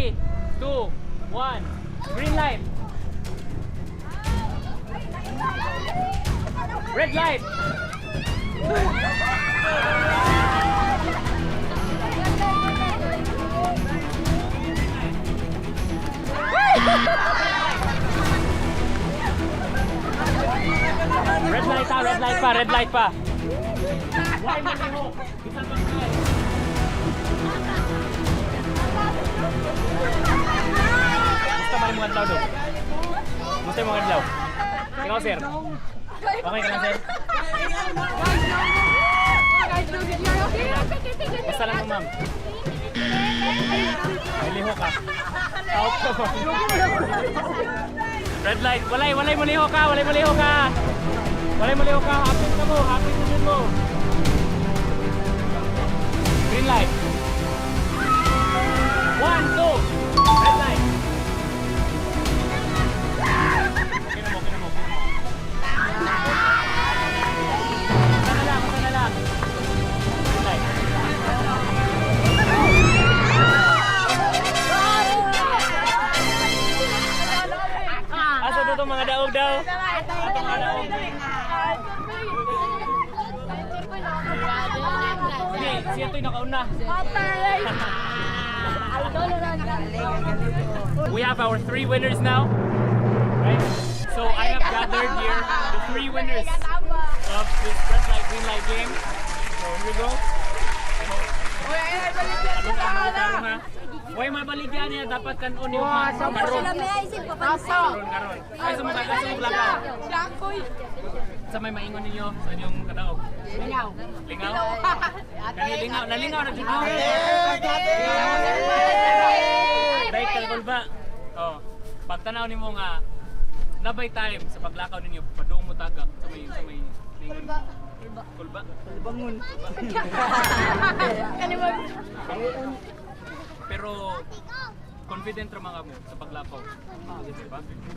3, 2, 1. Green light. Red light. Red light pa, red light pa, red light pa. Why mo niho? Bisan bang kay? Gusto man mga adlaw do. Gusto mo mga adlaw. Ikaw sir. Okay ka lang sir. Basta lang mo ma'am. May liho ka. Red light. Walay mo liho ka. Walay mo liho ka. Hapit ka mo. Hapit mo mo. Green light. 1, 2. Red light. Okay na mo. Basta na lang. Green light. Asa to mga daog daw? Mga daog. Siya ito'y nakauna. We have our 3 winners now. Right? So I have gathered here the 3 winners of this red light, green light game. So here we go. Huwag mabaligyan niya, dapat kanon yung karon. Karon. Ay, sumagagay sa maglakaw. Sa may maingon ninyo sa inyong kadaog. Lingaw. Nalingaw na dito. Dahil kalkol ba? Oh, pagtanaw nimo nga nabay time sa paglakaw ninyo, padung mo tagak sa may lingon. Kulba. Kulbangon. Pero confident ra mga mo sa paglakaw. Diba?